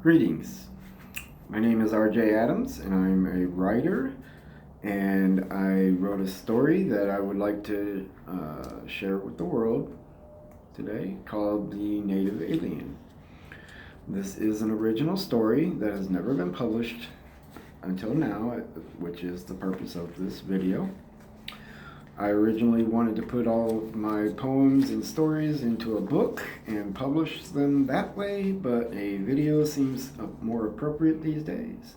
Greetings. My name is RJ Adams, and I'm a writer. And I wrote a story that I would like to share with the world today called The Native Alien. This is an original story that has never been published until now, which is the purpose of this video. I originally wanted to put all of my poems and stories into a book and publish them that way, but a video seems more appropriate these days.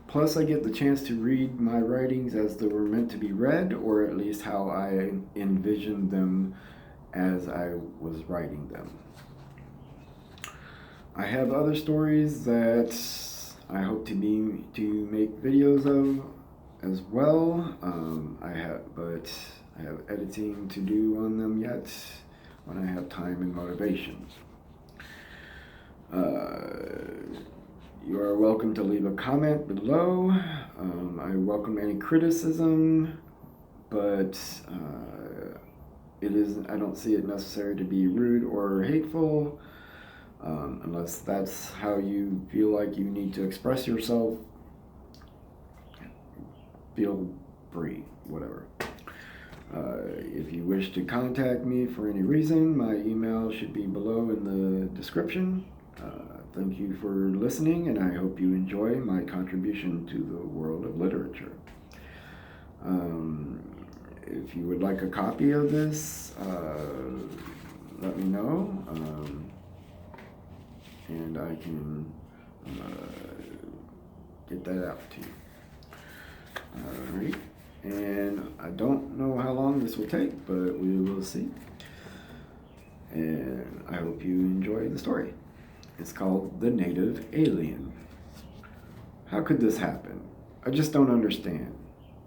Plus, I get the chance to read my writings as they were meant to be read, or at least how I envisioned them as I was writing them. I have other stories that I hope to make videos of as well. I have editing to do on them yet when I have time and motivation. You are welcome to leave a comment below. I welcome any criticism, but I don't see it necessary to be rude or hateful, unless that's how you feel like you need to express yourself. Feel free, whatever. If you wish to contact me for any reason, my email should be below in the description. Thank you for listening, and I hope you enjoy my contribution to the world of literature. If you would like a copy of this, let me know, and I can get that out to you. Alright, and I don't know how long this will take, but we will see. And I hope you enjoy the story. It's called The Native Alien. How could this happen? I just don't understand.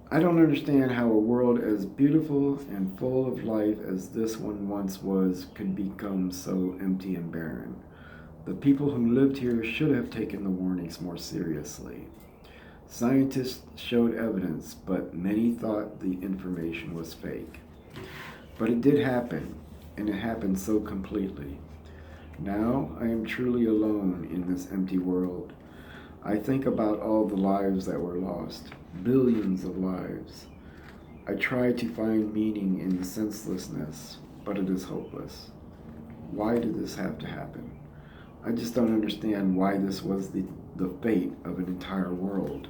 I don't understand how a world as beautiful and full of life as this one once was could become so empty and barren. The people who lived here should have taken the warnings more seriously. Scientists showed evidence, but many thought the information was fake. But it did happen, and it happened so completely. Now I am truly alone in this empty world. I think about all the lives that were lost, billions of lives. I try to find meaning in the senselessness, but it is hopeless. Why did this have to happen? I just don't understand why this was the fate of an entire world.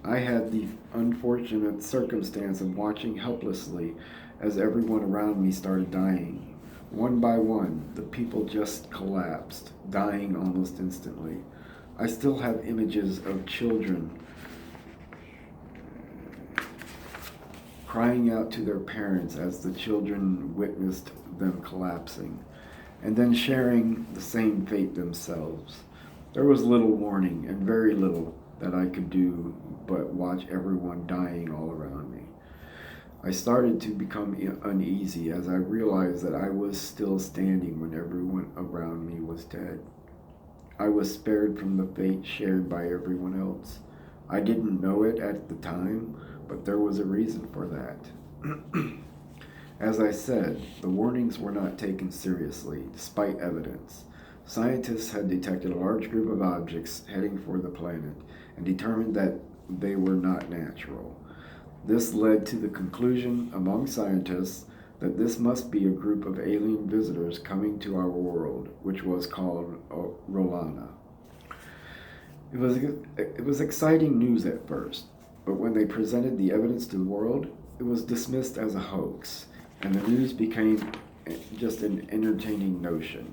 I had the unfortunate circumstance of watching helplessly as everyone around me started dying. One by one, the people just collapsed, dying almost instantly. I still have images of children crying out to their parents as the children witnessed them collapsing, and then sharing the same fate themselves. There was little warning and very little that I could do but watch everyone dying all around me. I started to become uneasy as I realized that I was still standing when everyone around me was dead. I was spared from the fate shared by everyone else. I didn't know it at the time, but there was a reason for that. As I said, the warnings were not taken seriously, despite evidence. Scientists had detected a large group of objects heading for the planet and determined that they were not natural. This led to the conclusion among scientists that this must be a group of alien visitors coming to our world, which was called Rolana. It was exciting news at first, but when they presented the evidence to the world, it was dismissed as a hoax, and the news became just an entertaining notion.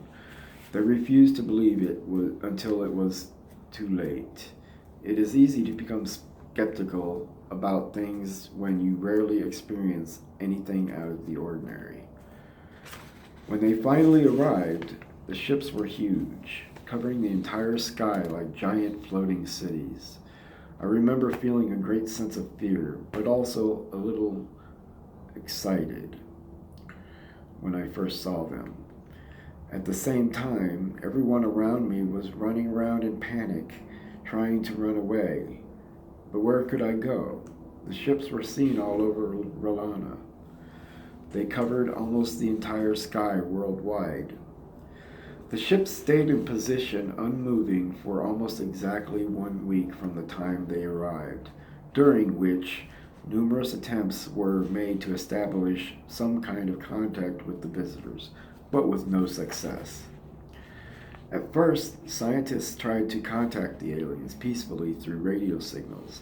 They refused to believe it until it was too late. It is easy to become skeptical about things when you rarely experience anything out of the ordinary. When they finally arrived, the ships were huge, covering the entire sky like giant floating cities. I remember feeling a great sense of fear, but also a little excited when I first saw them. At the same time, everyone around me was running around in panic, trying to run away. But where could I go? The ships were seen all over Rolana. They covered almost the entire sky worldwide. The ship stayed in position, unmoving, for almost exactly 1 week from the time they arrived, during which numerous attempts were made to establish some kind of contact with the visitors, but with no success. At first, scientists tried to contact the aliens peacefully through radio signals,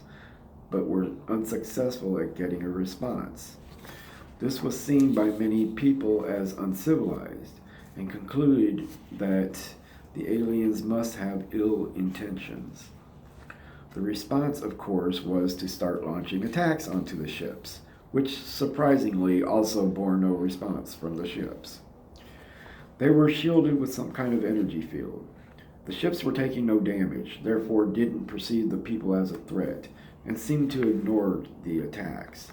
but were unsuccessful at getting a response. This was seen by many people as uncivilized and concluded that the aliens must have ill intentions. The response, of course, was to start launching attacks onto the ships, which surprisingly also bore no response from the ships. They were shielded with some kind of energy field. The ships were taking no damage, therefore didn't perceive the people as a threat, and seemed to ignore the attacks.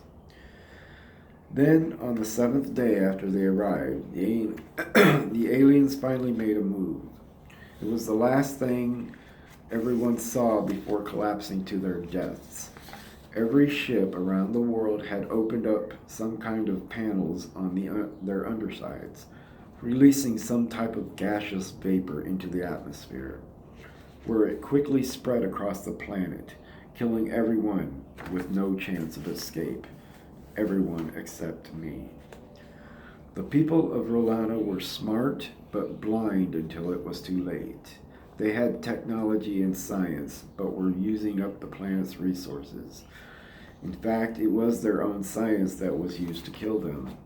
Then, on the 7th day after they arrived, the aliens finally made a move. It was the last thing everyone saw before collapsing to their deaths. Every ship around the world had opened up some kind of panels on their undersides, releasing some type of gaseous vapor into the atmosphere, where it quickly spread across the planet, killing everyone with no chance of escape. Everyone except me. The people of Rolana were smart but blind until it was too late. They had technology and science, but were using up the planet's resources. In fact, it was their own science that was used to kill them.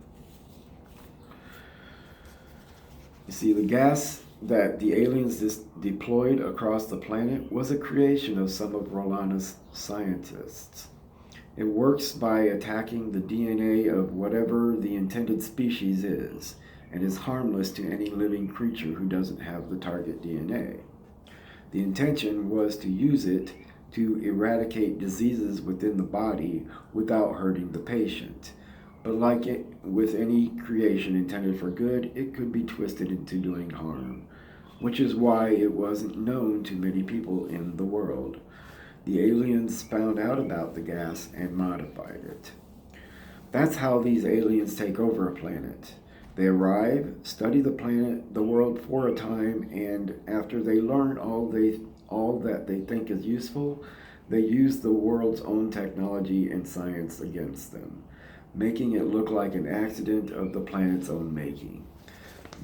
You see, the gas that the aliens deployed across the planet was a creation of some of Rolana's scientists. It works by attacking the DNA of whatever the intended species is, and is harmless to any living creature who doesn't have the target DNA. The intention was to use it to eradicate diseases within the body without hurting the patient. But like it with any creation intended for good, it could be twisted into doing harm, which is why it wasn't known to many people in the world. The aliens found out about the gas and modified it. That's how these aliens take over a planet. They arrive, study the world for a time, and after they learn all that they think is useful, they use the world's own technology and science against them, making it look like an accident of the planet's own making.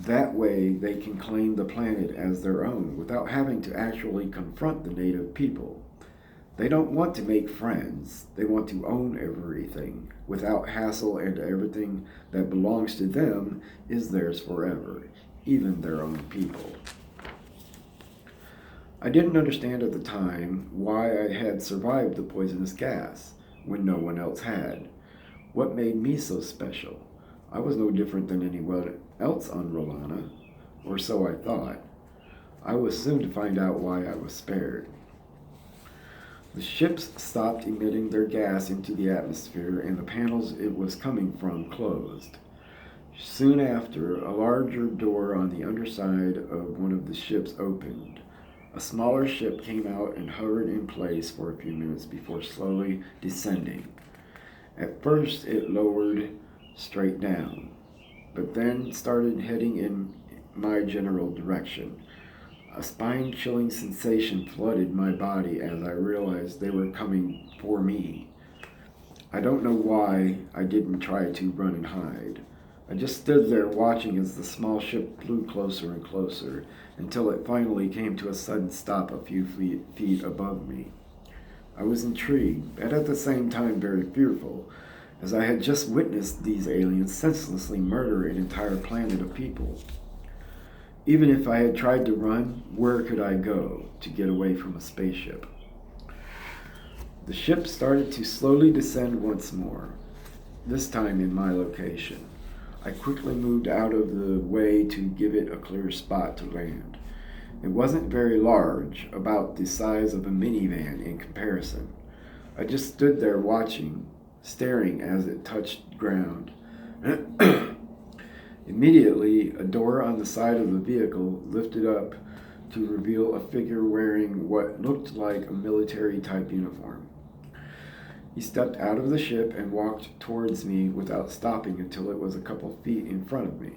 That way, they can claim the planet as their own without having to actually confront the native people. They don't want to make friends. They want to own everything without hassle, and everything that belongs to them is theirs forever, even their own people. I didn't understand at the time why I had survived the poisonous gas when no one else had. What made me so special? I was no different than anyone else on Rolana, or so I thought. I was soon to find out why I was spared. The ships stopped emitting their gas into the atmosphere, and the panels it was coming from closed. Soon after, a larger door on the underside of one of the ships opened. A smaller ship came out and hovered in place for a few minutes before slowly descending. At first, it lowered straight down, but then started heading in my general direction. A spine-chilling sensation flooded my body as I realized they were coming for me. I don't know why I didn't try to run and hide. I just stood there watching as the small ship flew closer and closer until it finally came to a sudden stop a few feet above me. I was intrigued, but at the same time very fearful, as I had just witnessed these aliens senselessly murder an entire planet of people. Even if I had tried to run, where could I go to get away from a spaceship? The ship started to slowly descend once more, this time in my location. I quickly moved out of the way to give it a clear spot to land. It wasn't very large, about the size of a minivan in comparison. I just stood there watching, staring as it touched ground. Immediately, a door on the side of the vehicle lifted up to reveal a figure wearing what looked like a military-type uniform. He stepped out of the ship and walked towards me without stopping until it was a couple feet in front of me.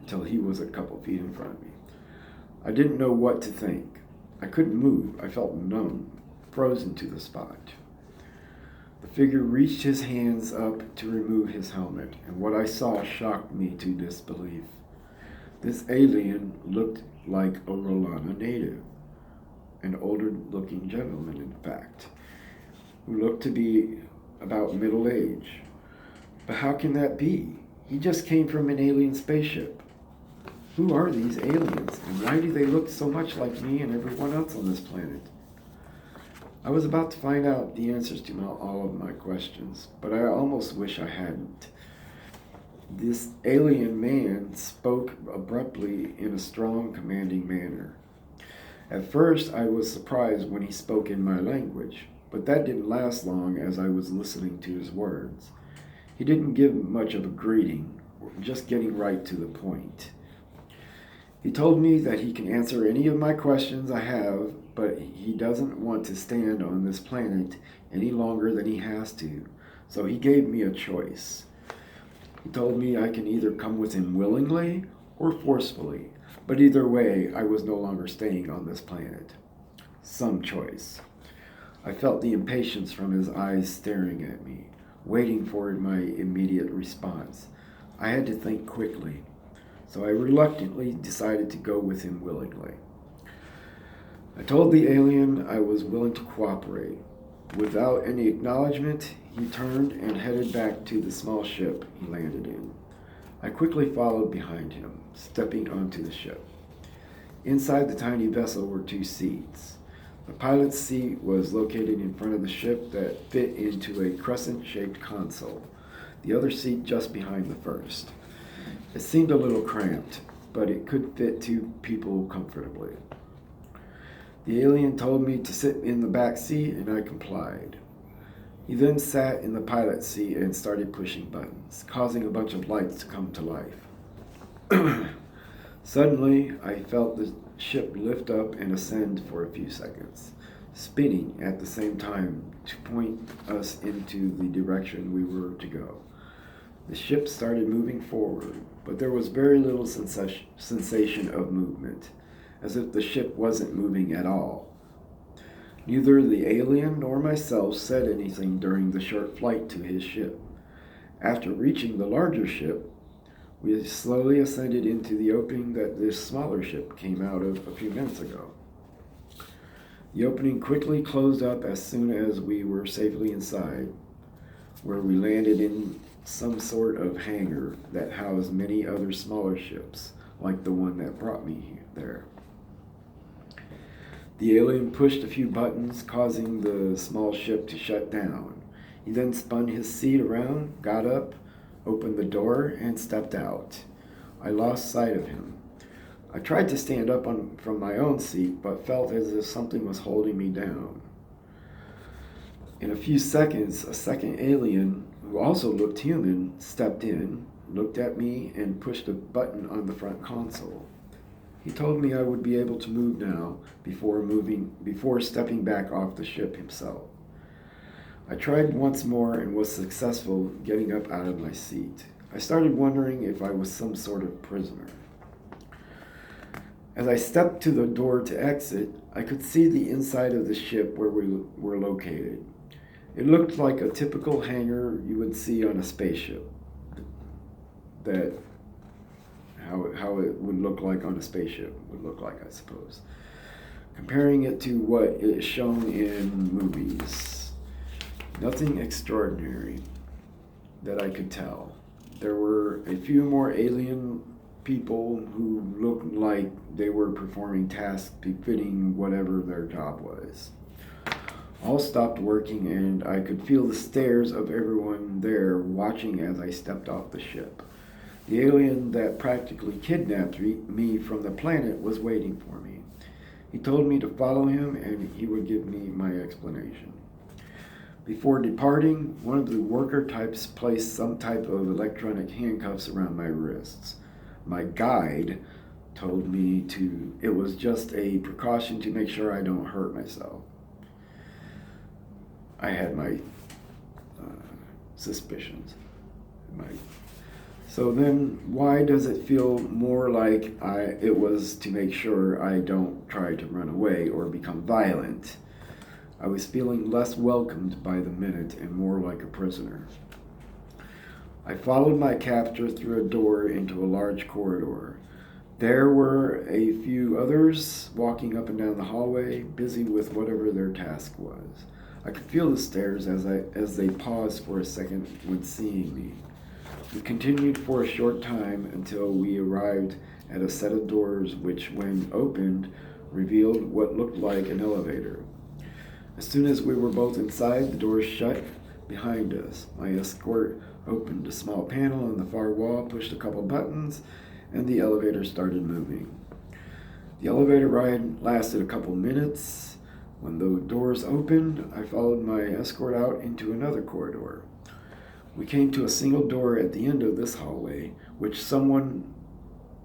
till he was a couple feet in front of me. I didn't know what to think. I couldn't move. I felt numb, frozen to the spot. The figure reached his hands up to remove his helmet, and what I saw shocked me to disbelief. This alien looked like a Rolana native, an older-looking gentleman, in fact, who looked to be about middle age. But how can that be? He just came from an alien spaceship. Who are these aliens, and why do they look so much like me and everyone else on this planet? I was about to find out the answers to all of my questions, but I almost wish I hadn't. This alien man spoke abruptly in a strong, commanding manner. At first, I was surprised when he spoke in my language, but that didn't last long as I was listening to his words. He didn't give much of a greeting, just getting right to the point. He told me that he can answer any of my questions I have, but he doesn't want to stand on this planet any longer than he has to, so he gave me a choice. He told me I can either come with him willingly or forcefully, but either way, I was no longer staying on this planet. Some choice. I felt the impatience from his eyes staring at me, waiting for my immediate response. I had to think quickly, so I reluctantly decided to go with him willingly. I told the alien I was willing to cooperate. Without any acknowledgement, he turned and headed back to the small ship he landed in. I quickly followed behind him, stepping onto the ship. Inside the tiny vessel were 2 seats. The pilot's seat was located in front of the ship that fit into a crescent-shaped console, the other seat just behind the first. It seemed a little cramped, but it could fit 2 people comfortably. The alien told me to sit in the back seat, and I complied. He then sat in the pilot's seat and started pushing buttons, causing a bunch of lights to come to life. Suddenly, I felt the ship lift up and ascend for a few seconds, spinning at the same time to point us into the direction we were to go. The ship started moving forward, but there was very little sensation of movement, as if the ship wasn't moving at all. Neither the alien nor myself said anything during the short flight to his ship. After reaching the larger ship, we slowly ascended into the opening that this smaller ship came out of a few minutes ago. The opening quickly closed up as soon as we were safely inside, where we landed in some sort of hangar that housed many other smaller ships, like the one that brought me there. The alien pushed a few buttons, causing the small ship to shut down. He then spun his seat around, got up, opened the door, and stepped out. I lost sight of him. I tried to stand up from my own seat, but felt as if something was holding me down. In a few seconds, a second alien, who also looked human, stepped in, looked at me, and pushed a button on the front console. He told me I would be able to move now before stepping back off the ship himself. I tried once more and was successful getting up out of my seat. I started wondering if I was some sort of prisoner. As I stepped to the door to exit, I could see the inside of the ship where we were located. It looked like a typical hangar you would see on a spaceship. How it would look like on a spaceship would look like, I suppose. Comparing it to what is shown in movies. Nothing extraordinary that I could tell. There were a few more alien people who looked like they were performing tasks befitting whatever their job was. All stopped working, and I could feel the stares of everyone there watching as I stepped off the ship. The alien that practically kidnapped me from the planet was waiting for me. He told me to follow him and he would give me my explanation. Before departing, one of the worker types placed some type of electronic handcuffs around my wrists. My guide told me it was just a precaution to make sure I don't hurt myself. I had my suspicions. So then, why does it feel more like it was to make sure I don't try to run away or become violent? I was feeling less welcomed by the minute and more like a prisoner. I followed my captor through a door into a large corridor. There were a few others walking up and down the hallway, busy with whatever their task was. I could feel the stares as they paused for a second when seeing me. We continued for a short time until we arrived at a set of doors which, when opened, revealed what looked like an elevator. As soon as we were both inside, the doors shut behind us. My escort opened a small panel on the far wall, pushed a couple buttons, and the elevator started moving. The elevator ride lasted a couple minutes. When the doors opened, I followed my escort out into another corridor. We came to a single door at the end of this hallway, where someone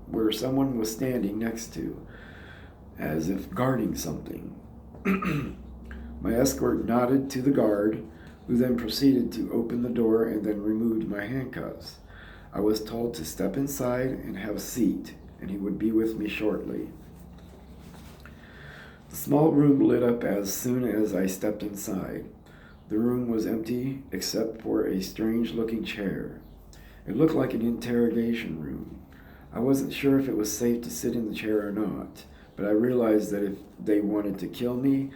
was standing next to, as if guarding something. My escort nodded to the guard, who then proceeded to open the door and then removed my handcuffs. I was told to step inside and have a seat, and he would be with me shortly. The small room lit up as soon as I stepped inside. The room was empty except for a strange-looking chair. It looked like an interrogation room. I wasn't sure if it was safe to sit in the chair or not, but I realized that if they wanted to kill me,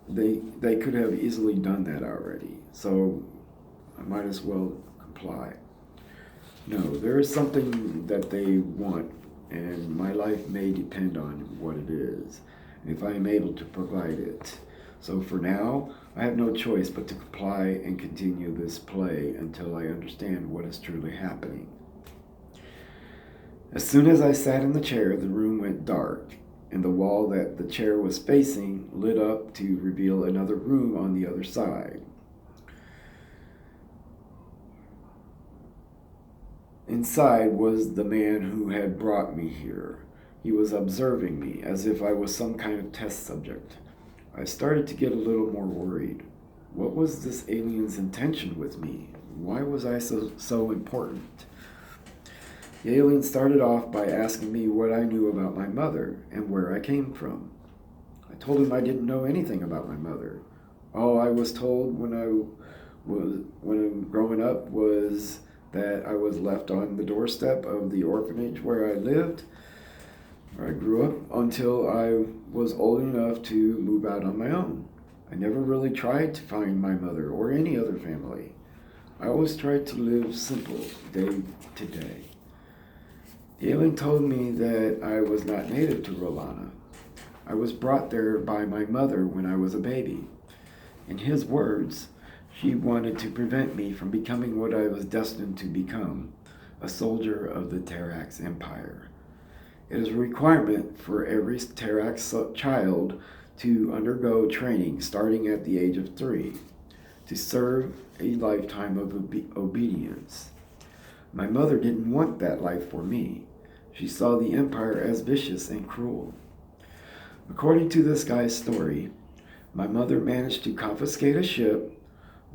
they could have easily done that already, so I might as well comply. No, there is something that they want, and my life may depend on what it is, if I am able to provide it. So for now, I have no choice but to comply and continue this play until I understand what is truly happening. As soon as I sat in the chair, the room went dark, and the wall that the chair was facing lit up to reveal another room on the other side. Inside was the man who had brought me here. He was observing me as if I was some kind of test subject. I started to get a little more worried. What was this alien's intention with me? Why was I so important? The alien started off by asking me what I knew about my mother and where I came from. I told him I didn't know anything about my mother. All I was told when growing up was that I was left on the doorstep of the orphanage where I lived, where I grew up, until I was old enough to move out on my own. I never really tried to find my mother or any other family. I always tried to live simple, day to day. The alien told me that I was not native to Rolana. I was brought there by my mother when I was a baby. In his words, she wanted to prevent me from becoming what I was destined to become, a soldier of the Terax Empire. It is a requirement for every Terax child to undergo training starting at the age of 3, to serve a lifetime of obedience. My mother didn't want that life for me. She saw the Empire as vicious and cruel. According to this guy's story, my mother managed to confiscate a ship,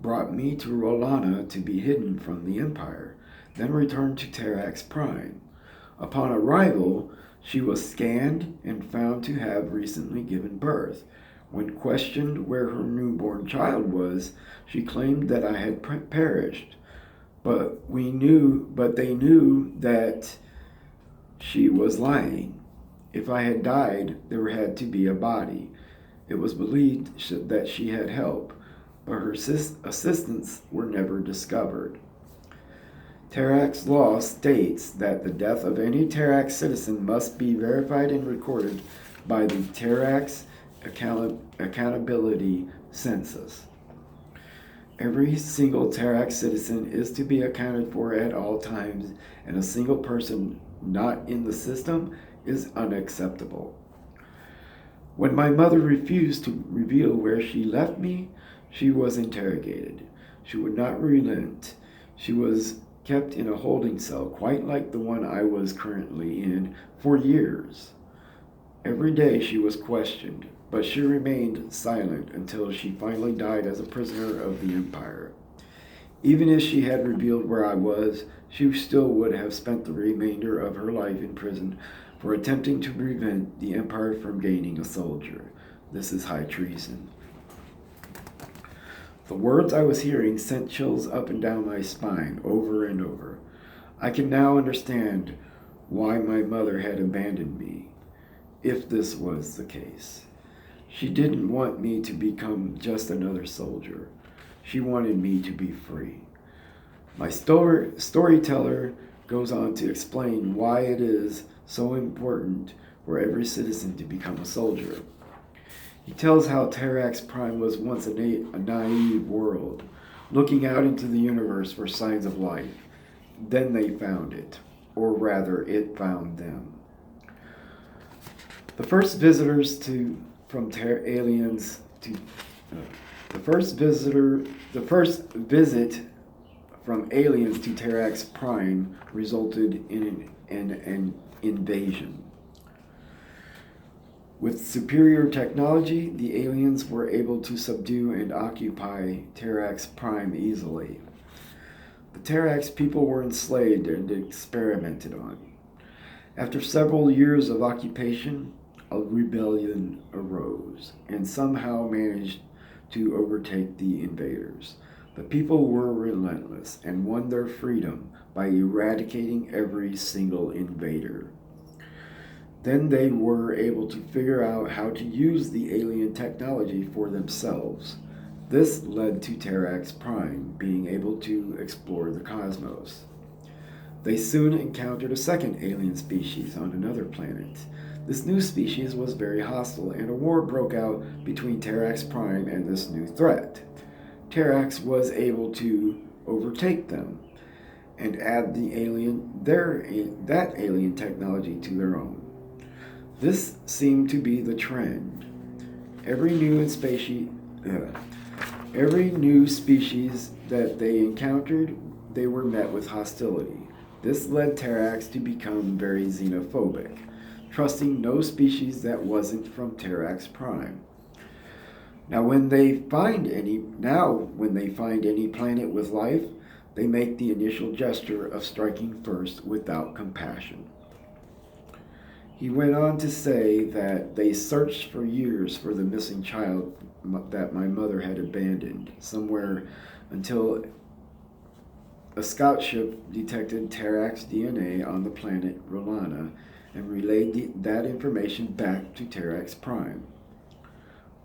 brought me to Rolana to be hidden from the Empire, then returned to Terax Prime. Upon arrival, she was scanned and found to have recently given birth. When questioned where her newborn child was, she claimed that I had perished. But they knew that she was lying. If I had died, there had to be a body. It was believed that she had help, but her assistants were never discovered. Terax law states that the death of any Terax citizen must be verified and recorded by the Terax Accountability Census. Every single Terax citizen is to be accounted for at all times, and a single person not in the system is unacceptable. When my mother refused to reveal where she left me, she was interrogated. She would not relent. She was kept in a holding cell, quite like the one I was currently in, for years. Every day she was questioned, but she remained silent until she finally died as a prisoner of the Empire. Even if she had revealed where I was, she still would have spent the remainder of her life in prison for attempting to prevent the Empire from gaining a soldier. This is high treason. The words I was hearing sent chills up and down my spine over and over. I can now understand why my mother had abandoned me, if this was the case. She didn't want me to become just another soldier. She wanted me to be free. My storyteller goes on to explain why it is so important for every citizen to become a soldier. He tells how Terrax Prime was once a naive world, looking out into the universe for signs of life. Then they found it, or rather, it found them. The first visitors to from aliens to the first visit from aliens to Terrax Prime resulted in an invasion. With superior technology, the aliens were able to subdue and occupy Terrax Prime easily. The Terrax people were enslaved and experimented on. After several years of occupation, a rebellion arose and somehow managed to overtake the invaders. The people were relentless and won their freedom by eradicating every single invader. Then they were able to figure out how to use the alien technology for themselves. This led to Terrax Prime being able to explore the cosmos. They soon encountered a second alien species on another planet. This new species was very hostile, and a war broke out between Terrax Prime and this new threat. Terrax was able to overtake them and add that alien technology to their own. This seemed to be the trend. Every new species that they encountered, they were met with hostility. This led Terrax to become very xenophobic, trusting no species that wasn't from Terrax Prime. Now when they find any planet with life, they make the initial gesture of striking first without compassion. He went on to say that they searched for years for the missing child that my mother had abandoned somewhere until a scout ship detected Terrax DNA on the planet Rolana and relayed that information back to Terrax Prime.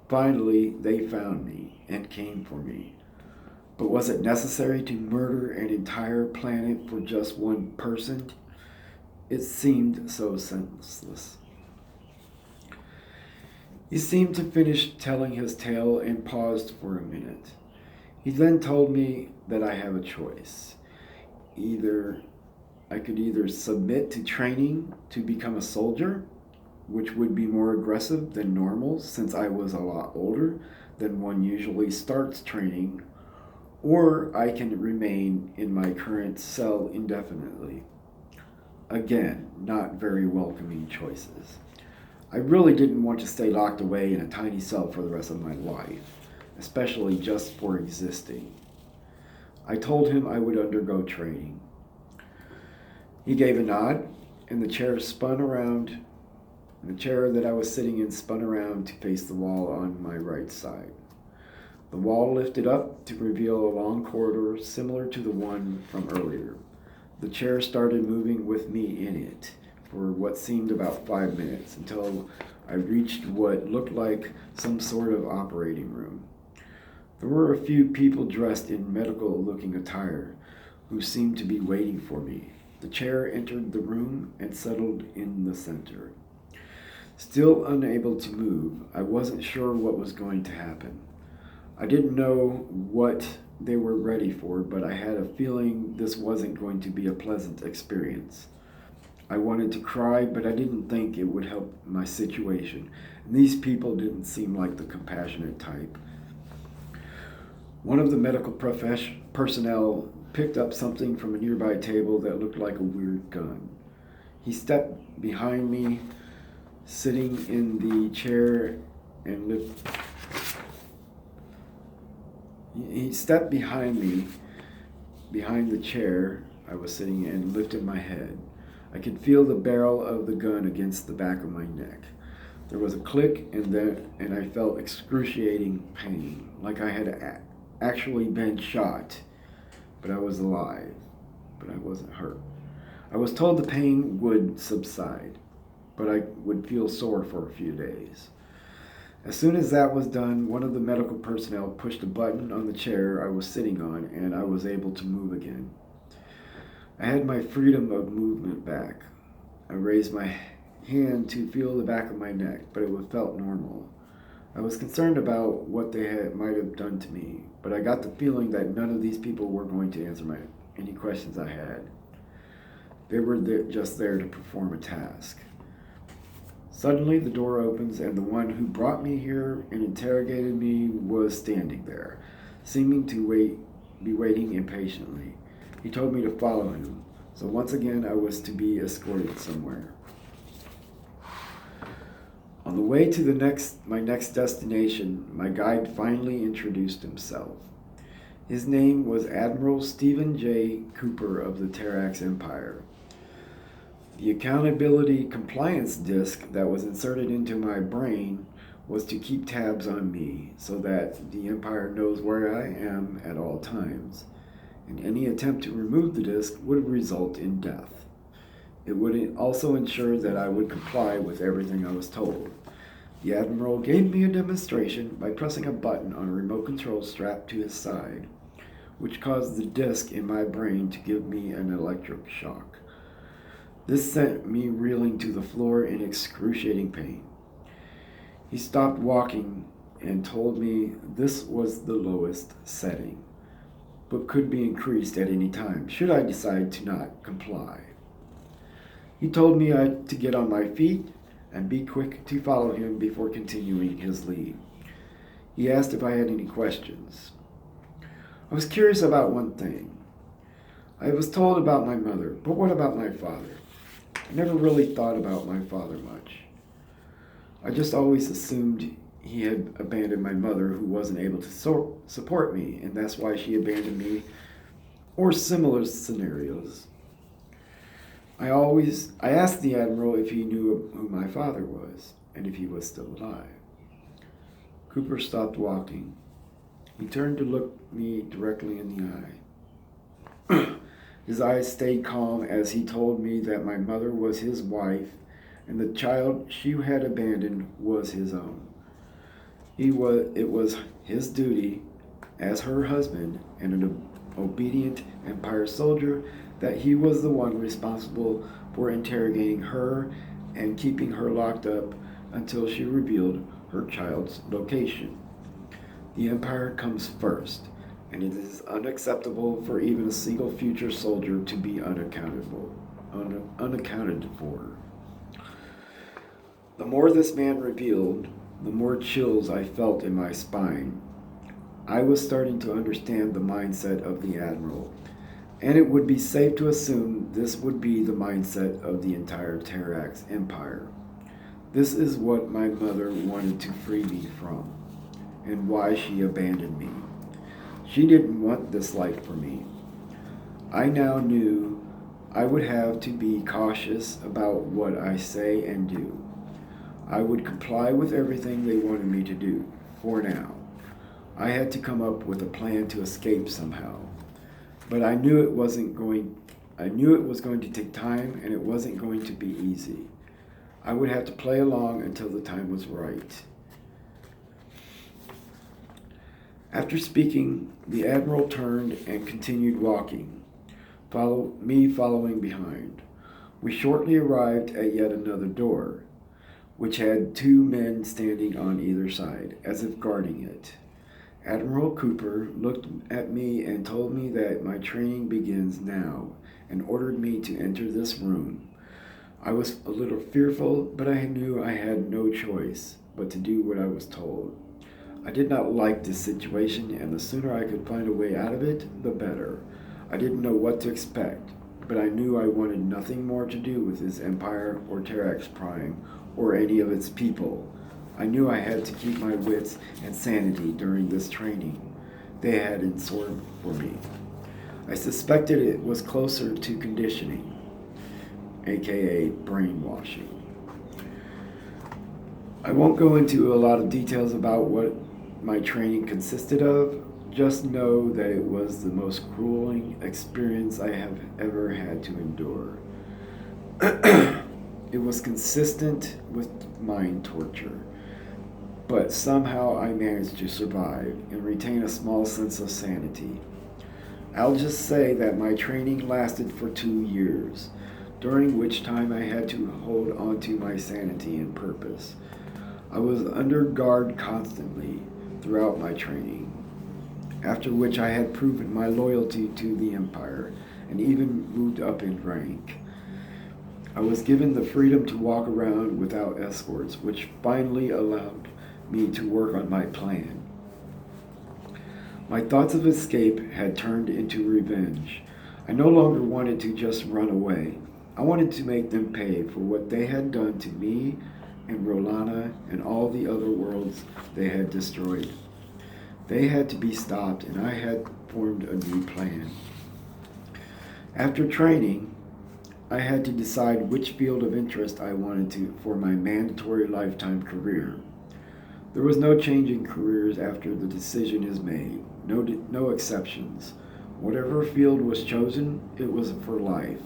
Finally, they found me and came for me. But was it necessary to murder an entire planet for just one person? It seemed so senseless. He seemed to finish telling his tale and paused for a minute. He then told me that I have a choice. I could either submit to training to become a soldier, which would be more aggressive than normal since I was a lot older than one usually starts training, or I can remain in my current cell indefinitely. Again, not very welcoming choices. I really didn't want to stay locked away in a tiny cell for the rest of my life, especially just for existing. I told him I would undergo training. He gave a nod, and the chair that I was sitting in spun around to face the wall on my right side. The wall lifted up to reveal a long corridor similar to the one from earlier. The chair started moving with me in it for what seemed about 5 minutes until I reached what looked like some sort of operating room. There were a few people dressed in medical-looking attire who seemed to be waiting for me. The chair entered the room and settled in the center. Still unable to move, I wasn't sure what was going to happen. I didn't know what they were ready for, but I had a feeling this wasn't going to be a pleasant experience. I wanted to cry, but I didn't think it would help my situation, and these people didn't seem like the compassionate type. One of the medical personnel picked up something from a nearby table that looked like a weird gun. He stepped behind me, sitting in the chair, and He stepped behind me behind the chair I was sitting in and lifted my head. I could feel the barrel of the gun against the back of my neck. There was a click, and I felt excruciating pain, like I had actually been shot. But I was alive, but I wasn't hurt. I was told the pain would subside, but I would feel sore for a few days. As soon as that was done, one of the medical personnel pushed a button on the chair I was sitting on, and I was able to move again. I had my freedom of movement back. I raised my hand to feel the back of my neck, but it felt normal. I was concerned about what they might have done to me, but I got the feeling that none of these people were going to answer any questions I had. They were just there to perform a task. Suddenly, the door opens, and the one who brought me here and interrogated me was standing there, seeming to be waiting impatiently. He told me to follow him, so once again I was to be escorted somewhere. On the way to my next destination, my guide finally introduced himself. His name was Admiral Stephen J. Cooper of the Terrax Empire. The accountability compliance disc that was inserted into my brain was to keep tabs on me so that the Empire knows where I am at all times, and any attempt to remove the disc would result in death. It would also ensure that I would comply with everything I was told. The Admiral gave me a demonstration by pressing a button on a remote control strapped to his side, which caused the disc in my brain to give me an electric shock. This sent me reeling to the floor in excruciating pain. He stopped walking and told me this was the lowest setting, but could be increased at any time should I decide to not comply. He told me to get on my feet and be quick to follow him before continuing his lead. He asked if I had any questions. I was curious about one thing. I was told about my mother, but what about my father? I never really thought about my father much. I just always assumed he had abandoned my mother, who wasn't able to support me, and that's why she abandoned me, or similar scenarios. I asked the Admiral if he knew who my father was, and if he was still alive. Cooper stopped walking. He turned to look me directly in the eye. His eyes stayed calm as he told me that my mother was his wife, and the child she had abandoned was his own. It was his duty as her husband and an obedient Empire soldier that he was the one responsible for interrogating her and keeping her locked up until she revealed her child's location. The Empire comes first, and it is unacceptable for even a single future soldier to be unaccounted for. The more this man revealed, the more chills I felt in my spine. I was starting to understand the mindset of the Admiral, and it would be safe to assume this would be the mindset of the entire Terrax Empire. This is what my mother wanted to free me from, and why she abandoned me. She didn't want this life for me. I now knew I would have to be cautious about what I say and do. I would comply with everything they wanted me to do, for now. I had to come up with a plan to escape somehow. But I knew it was going to take time, and it wasn't going to be easy. I would have to play along until the time was right. After speaking, the Admiral turned and continued walking, me following behind. We shortly arrived at yet another door, which had two men standing on either side, as if guarding it. Admiral Cooper looked at me and told me that my training begins now, and ordered me to enter this room. I was a little fearful, but I knew I had no choice but to do what I was told. I did not like this situation, and the sooner I could find a way out of it, the better. I didn't know what to expect, but I knew I wanted nothing more to do with this Empire or Terrax Prime or any of its people. I knew I had to keep my wits and sanity during this training they had in store for me. I suspected it was closer to conditioning, aka brainwashing. I won't go into a lot of details about what my training consisted of. Just know that it was the most grueling experience I have ever had to endure. It was consistent with mind torture, but somehow I managed to survive and retain a small sense of sanity. I'll just say that my training lasted for 2 years, during which time I had to hold on to my sanity and purpose. I was under guard constantly throughout my training, after which I had proven my loyalty to the Empire and even moved up in rank. I was given the freedom to walk around without escorts, which finally allowed me to work on my plan. My thoughts of escape had turned into revenge. I no longer wanted to just run away. I wanted to make them pay for what they had done to me and Rolana and all the other worlds they had destroyed. They had to be stopped, and I had formed a new plan. After training, I had to decide which field of interest I wanted to for my mandatory lifetime career. There was no change in careers after the decision is made, no exceptions. Whatever field was chosen, it was for life.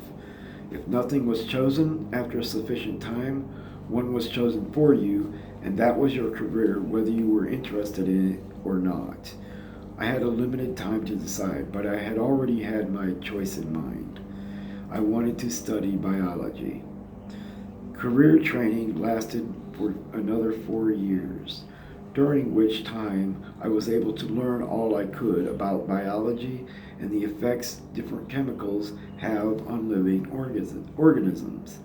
If nothing was chosen after a sufficient time, one was chosen for you, and that was your career, whether you were interested in it or not. I had a limited time to decide, but I had already had my choice in mind. I wanted to study biology. Career training lasted for another 4 years, during which time I was able to learn all I could about biology and the effects different chemicals have on living organisms.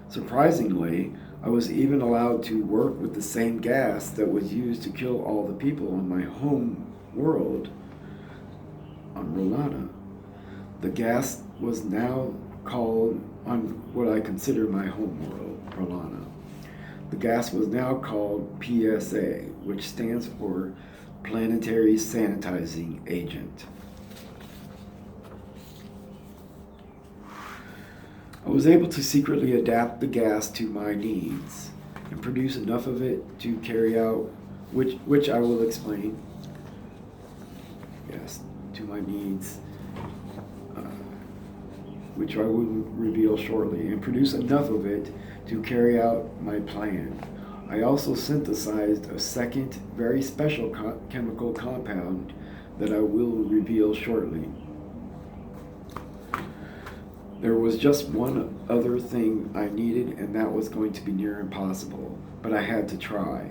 Surprisingly, I was even allowed to work with the same gas that was used to kill all the people on my home world, on Rolana. The gas was now called, on what I consider my home world, Rolana. The gas was now called PSA, which stands for Planetary Sanitizing Agent. I was able to secretly adapt the gas to my needs and produce enough of it to carry out, which I will explain. Yes, to my needs, which I will reveal shortly, and produce enough of it to carry out my plan. I also synthesized a second, very special chemical compound that I will reveal shortly. There was just one other thing I needed, and that was going to be near impossible, but I had to try.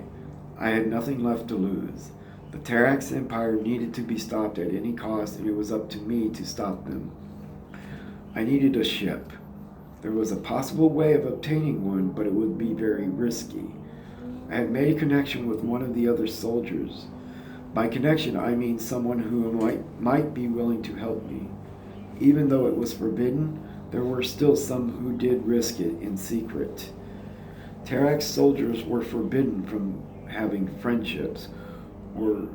I had nothing left to lose. The Tarax Empire needed to be stopped at any cost, and it was up to me to stop them. I needed a ship. There was a possible way of obtaining one, but it would be very risky. I had made a connection with one of the other soldiers. By connection, I mean someone who might be willing to help me. Even though it was forbidden, there were still some who did risk it in secret. Tarax soldiers were forbidden from having friendships or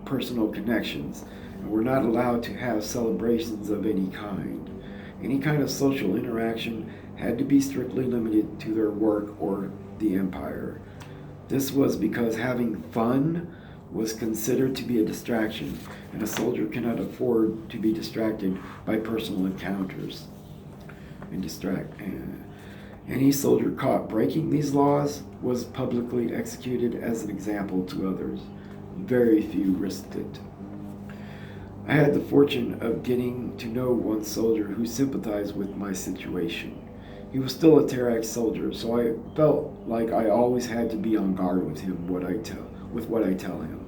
personal connections, and were not allowed to have celebrations of any kind. Any kind of social interaction had to be strictly limited to their work or the Empire. This was because having fun was considered to be a distraction, and a soldier cannot afford to be distracted by personal encounters. Any soldier caught breaking these laws was publicly executed as an example to others. Very few risked it. I had the fortune of getting to know one soldier who sympathized with my situation. He was still a Tarax soldier, so I felt like I always had to be on guard with him, what I tell him.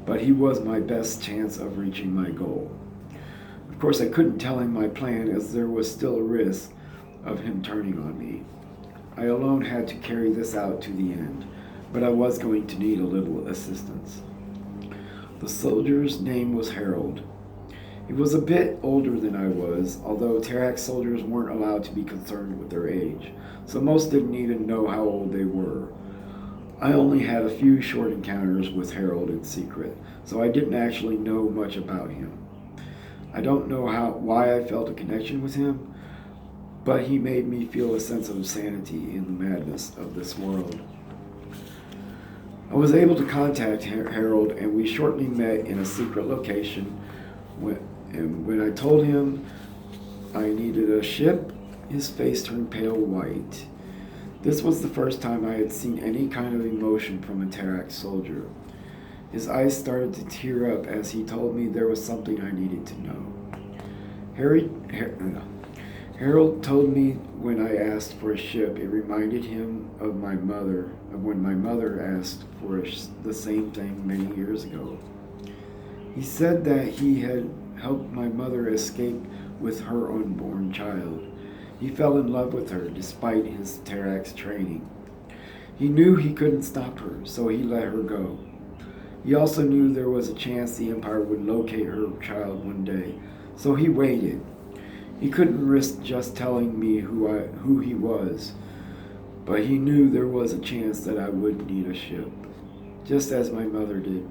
But he was my best chance of reaching my goal. Of course, I couldn't tell him my plan, as there was still a risk of him turning on me. I alone had to carry this out to the end, but I was going to need a little assistance. The soldier's name was Harold. He was a bit older than I was, although Tarax soldiers weren't allowed to be concerned with their age, so most didn't even know how old they were. I only had a few short encounters with Harold in secret, so I didn't actually know much about him. I don't know why I felt a connection with him, but he made me feel a sense of sanity in the madness of this world. I was able to contact Harold, and we shortly met in a secret location. When I told him I needed a ship, his face turned pale white. This was the first time I had seen any kind of emotion from a Terax soldier. His eyes started to tear up as he told me there was something I needed to know. Harold told me when I asked for a ship, it reminded him of when my mother asked for the same thing many years ago. He said that he had helped my mother escape with her unborn child. He fell in love with her despite his Terax training. He knew he couldn't stop her, so he let her go. He also knew there was a chance the Empire would locate her child one day, so he waited. He couldn't risk just telling me who he was, but he knew there was a chance that I would need a ship, just as my mother did.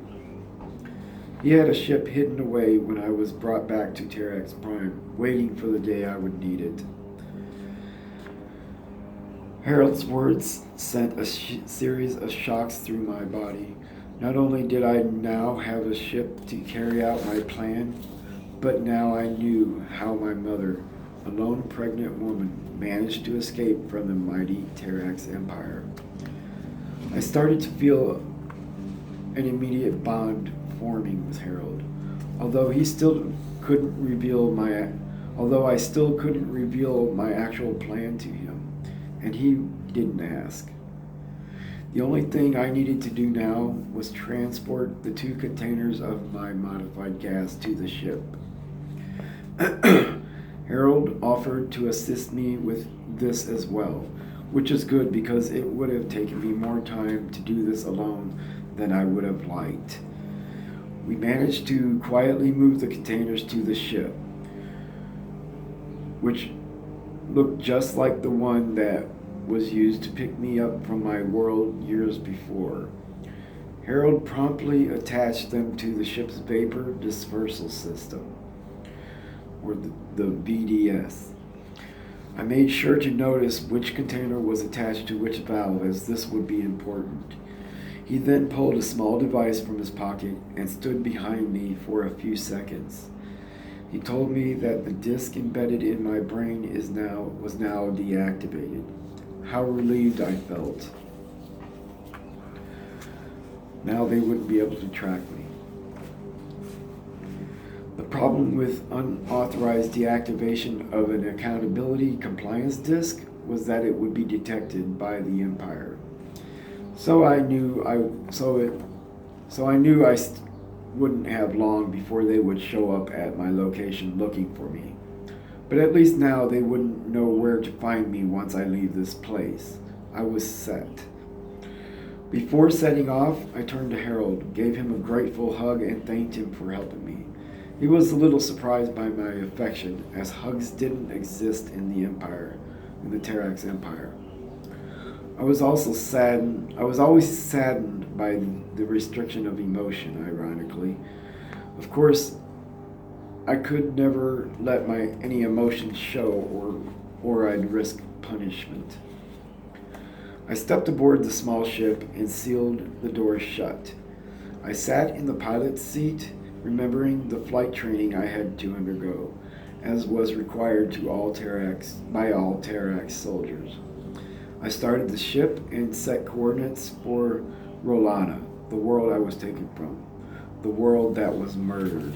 He had a ship hidden away when I was brought back to Terax Prime, waiting for the day I would need it. Harold's words sent a series of shocks through my body. Not only did I now have a ship to carry out my plan, but now I knew how my mother, a lone pregnant woman, managed to escape from the mighty Terax Empire. I started to feel an immediate bond forming with Harold, although I still couldn't reveal my actual plan to him, and he didn't ask. The only thing I needed to do now was transport the 2 containers of my modified gas to the ship. Harold offered to assist me with this as well, which is good because it would have taken me more time to do this alone than I would have liked. We managed to quietly move the containers to the ship, which looked just like the one that was used to pick me up from my world years before. Harold promptly attached them to the ship's vapor dispersal system, or the VDS. I made sure to notice which container was attached to which valve, as this would be important. He then pulled a small device from his pocket and stood behind me for a few seconds. He told me that the disk embedded in my brain was now deactivated. How relieved I felt. Now they wouldn't be able to track me. The problem with unauthorized deactivation of an accountability compliance disk was that it would be detected by the Empire. So I knew I wouldn't have long before they would show up at my location looking for me. But at least now they wouldn't know where to find me once I leave this place. I was set. Before setting off, I turned to Harold, gave him a grateful hug, and thanked him for helping me. He was a little surprised by my affection, as hugs didn't exist in the Terax Empire. I was always saddened by the restriction of emotion, ironically. Of course, I could never let any emotions show, or I'd risk punishment. I stepped aboard the small ship and sealed the doors shut. I sat in the pilot's seat, remembering the flight training I had to undergo, as was required by all Terax soldiers. I started the ship and set coordinates for Rolana, the world I was taken from, the world that was murdered.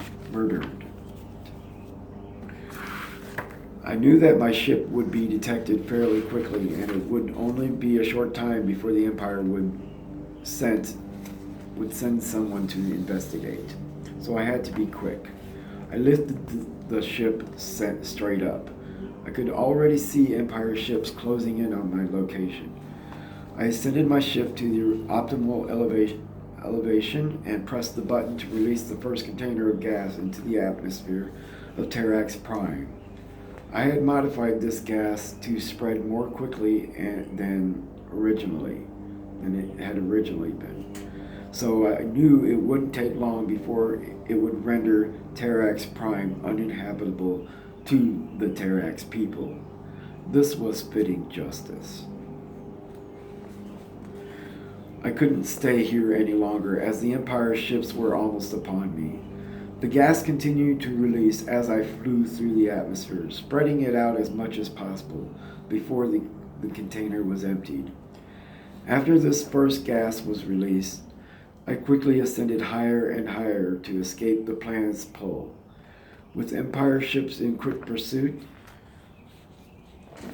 I knew that my ship would be detected fairly quickly, and it would only be a short time before the Empire would send someone to investigate. So I had to be quick. I lifted the ship straight up. I could already see Empire ships closing in on my location. I ascended my ship to the optimal elevation and pressed the button to release the first container of gas into the atmosphere of Terax Prime. I had modified this gas to spread more quickly than it had originally been. so I knew it wouldn't take long before it would render Terrax Prime uninhabitable to the Terrax people. This was fitting justice. I couldn't stay here any longer as the Empire's ships were almost upon me. The gas continued to release as I flew through the atmosphere, spreading it out as much as possible before the container was emptied. After this first gas was released, I quickly ascended higher and higher to escape the planet's pull. With Empire ships in quick pursuit,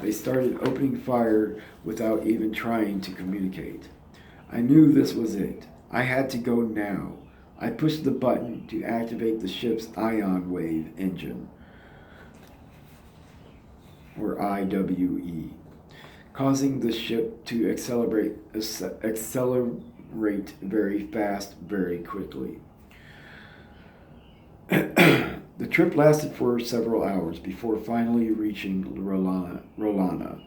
they started opening fire without even trying to communicate. I knew this was it. I had to go now. I pushed the button to activate the ship's ion wave engine, or IWE, causing the ship to accelerate very fast, very quickly. The trip lasted for several hours before finally reaching Rolana.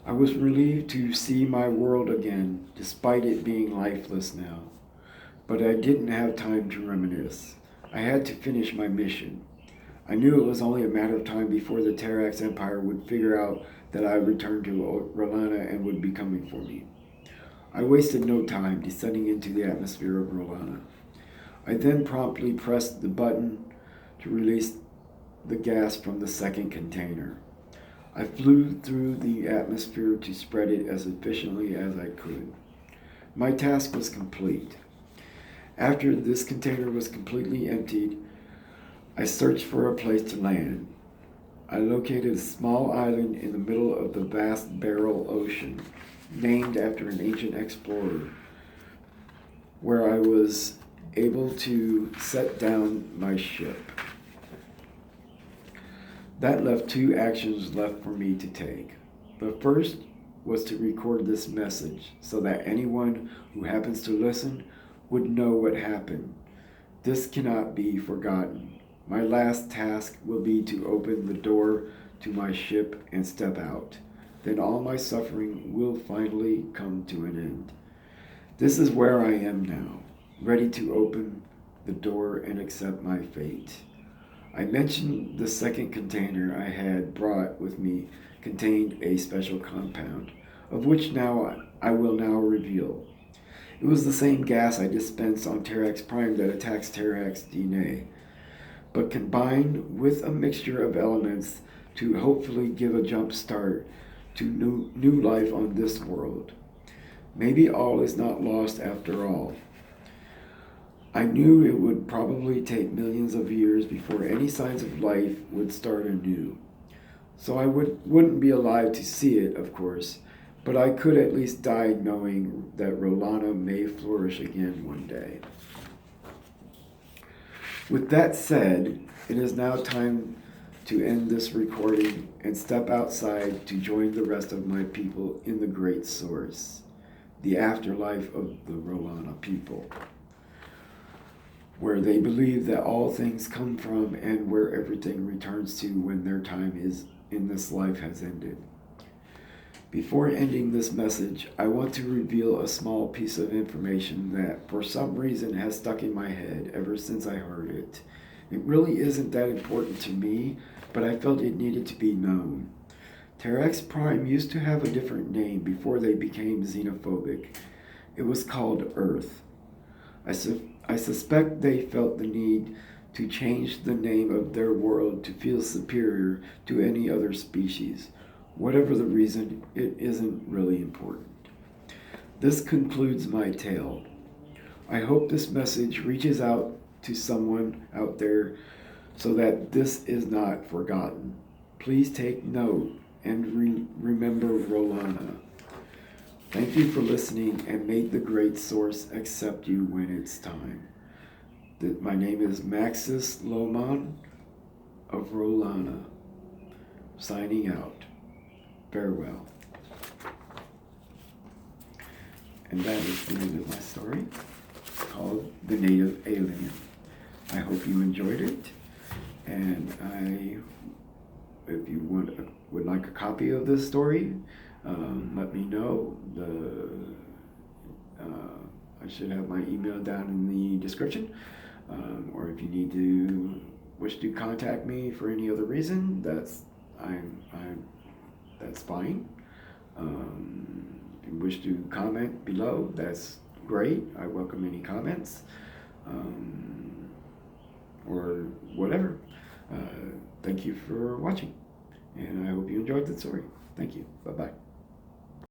I was relieved to see my world again, despite it being lifeless now. But I didn't have time to reminisce. I had to finish my mission. I knew it was only a matter of time before the Terrax Empire would figure out that I returned to Rolana and would be coming for me. I wasted no time descending into the atmosphere of Rolana. I then promptly pressed the button to release the gas from the second container. I flew through the atmosphere to spread it as efficiently as I could. My task was complete. After this container was completely emptied, I searched for a place to land. I located a small island in the middle of the vast Beryl Ocean, named after an ancient explorer, where I was able to set down my ship. That left two actions left for me to take. The first was to record this message so that anyone who happens to listen would know what happened. This cannot be forgotten. My last task will be to open the door to my ship and step out. Then all my suffering will finally come to an end. This is where I am now, ready to open the door and accept my fate. I mentioned the second container I had brought with me contained a special compound, of which I will now reveal. It was the same gas I dispensed on Terrax Prime that attacks Terrax DNA, but combined with a mixture of elements to hopefully give a jump start to new life on this world. Maybe all is not lost after all. I knew it would probably take millions of years before any signs of life would start anew. So I wouldn't be alive to see it, of course, but I could at least die knowing that Rolana may flourish again one day. With that said, it is now time to end this recording and step outside to join the rest of my people in the Great Source, the afterlife of the Rolana people, where they believe that all things come from and where everything returns to when their time is in this life has ended. Before ending this message, I want to reveal a small piece of information that for some reason has stuck in my head ever since I heard it. It really isn't that important to me, but I felt it needed to be known. Terrax Prime used to have a different name before they became xenophobic. It was called Earth. I suspect they felt the need to change the name of their world to feel superior to any other species. Whatever the reason, it isn't really important. This concludes my tale. I hope this message reaches out to someone out there so that this is not forgotten. Please take note and remember Rolana. Thank you for listening, and may the Great Source accept you when it's time. My name is Maxis Loman of Rolana, signing out. Farewell. And that is the end of my story, called The Native Alien. I hope you enjoyed it, and if you would like a copy of this story, let me know. I should have my email down in the description. Or if you need to wish to contact me for any other reason, that's fine. If you wish to comment below, that's great. I welcome any comments or whatever. Thank you for watching, and I hope you enjoyed the story. Thank you. Bye bye.